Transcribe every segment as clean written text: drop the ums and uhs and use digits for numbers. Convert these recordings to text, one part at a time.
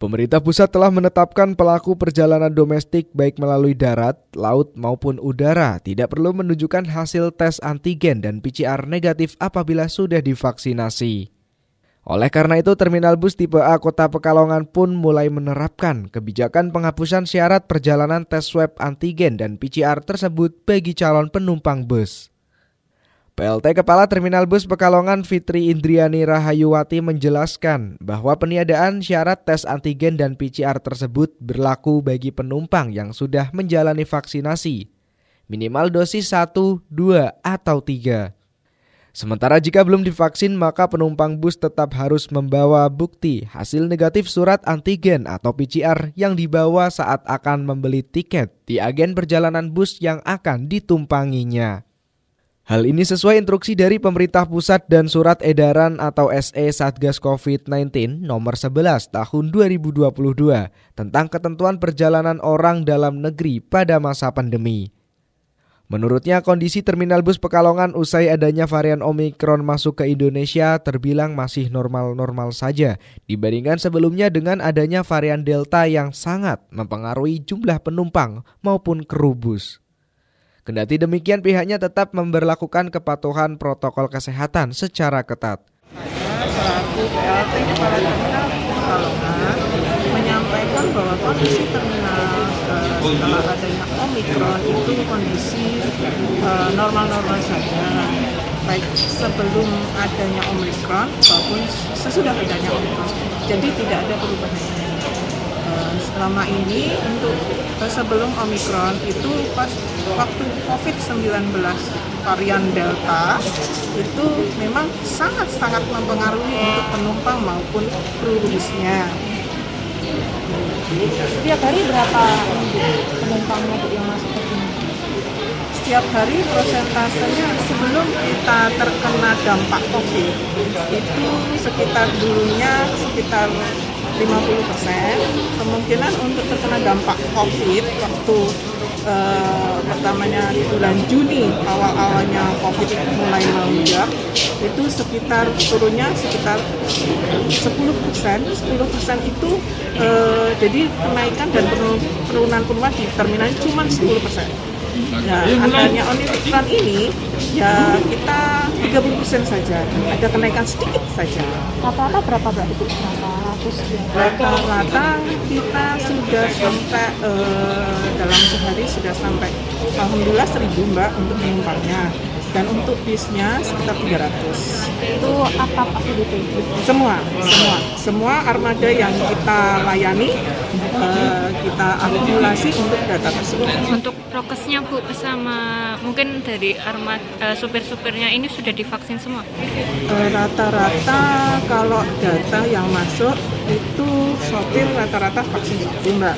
Pemerintah pusat telah menetapkan pelaku perjalanan domestik baik melalui darat, laut maupun udara tidak perlu menunjukkan hasil tes antigen dan PCR negatif apabila sudah divaksinasi. Oleh karena itu, terminal bus tipe A Kota Pekalongan pun mulai menerapkan kebijakan penghapusan syarat perjalanan tes swab antigen dan PCR tersebut bagi calon penumpang bus. PLT Kepala Terminal Bus Pekalongan Fitri Indriani Rahayuwati menjelaskan bahwa peniadaan syarat tes antigen dan PCR tersebut berlaku bagi penumpang yang sudah menjalani vaksinasi, minimal dosis 1, 2, atau 3. Sementara jika belum divaksin, maka penumpang bus tetap harus membawa bukti hasil negatif surat antigen atau PCR yang dibawa saat akan membeli tiket di agen perjalanan bus yang akan ditumpanginya. Hal ini sesuai instruksi dari pemerintah pusat dan surat edaran atau SE Satgas COVID-19 nomor 11 tahun 2022 tentang ketentuan perjalanan orang dalam negeri pada masa pandemi. Menurutnya, kondisi terminal bus Pekalongan usai adanya varian Omikron masuk ke Indonesia terbilang masih normal-normal saja dibandingkan sebelumnya dengan adanya varian Delta yang sangat mempengaruhi jumlah penumpang maupun kru bus. Kendati demikian, pihaknya tetap memberlakukan kepatuhan protokol kesehatan secara ketat. Saya selaku PLT Kepala Terminal Pekalongan menyampaikan bahwa kondisi terminal setelah adanya Omikron itu kondisi normal-normal saja, baik sebelum adanya Omikron maupun sesudah adanya Omikron. Jadi tidak ada perubahan. Selama ini untuk sebelum Omikron itu pas waktu COVID-19 varian Delta itu memang sangat-sangat mempengaruhi untuk penumpang maupun kru busnya. Setiap hari berapa penumpangnya yang masuk ke sini? Setiap hari prosentasenya sebelum kita terkena dampak COVID itu sekitar 50%. Kemungkinan untuk terkena dampak COVID waktu pertamanya di bulan Juni, awal-awalnya COVID mulai melonjak, itu turunnya sekitar 10%. 10% itu jadi kenaikan dan penurunan penumpang di terminal cuma 10%. Nah, adanya Omikron ini ya kita 30% saja, ada kenaikan sedikit saja. Rata-rata berapa berarti? Rata-rata kita sudah sampai dalam sehari sudah sampai alhamdulillah 1.000 Mbak untuk penumpangnya, dan untuk bisnya sekitar 300. Itu apa fasilitas? Semua armada yang kita layani kita akumulasi untuk data tersebut. Untuk prokesnya Bu, sama mungkin dari supir-supirnya ini sudah divaksin semua? Rata-rata kalau data yang masuk itu sopir rata-rata vaksin 1 Mbak.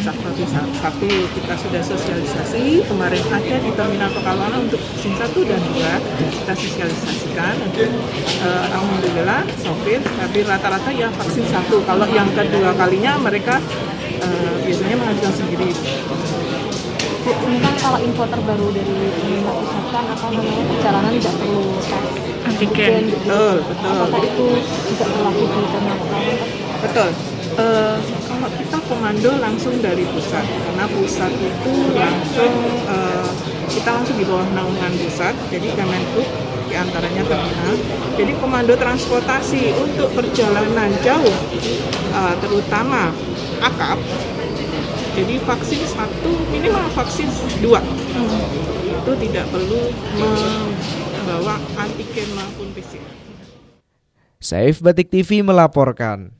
Vaksin 1 kita sudah sosialisasi, kemarin ada di terminal Pekalongan untuk vaksin 1 dan 2 kita sosialisasikan. Alhamdulillah sopir, tapi rata-rata ya vaksin 1. Kalau yang kedua kalinya mereka biasanya mengajukan sendiri. Bu, ini kan kalau info terbaru dari pemerintah pusat kan perjalanan tidak perlu tes Antigen. Betul. Apakah itu juga berlaku di terminal Pekalongan? Betul. Kalau kita komando langsung dari pusat, karena pusat itu langsung kita langsung di bawah naungan pusat, jadi Kemenhub diantaranya terminal. Jadi komando transportasi untuk perjalanan jauh, terutama akap. Jadi vaksin 1 minimal vaksin 2 itu tidak perlu membawa antigen maupun PCR. Saif Batik TV melaporkan.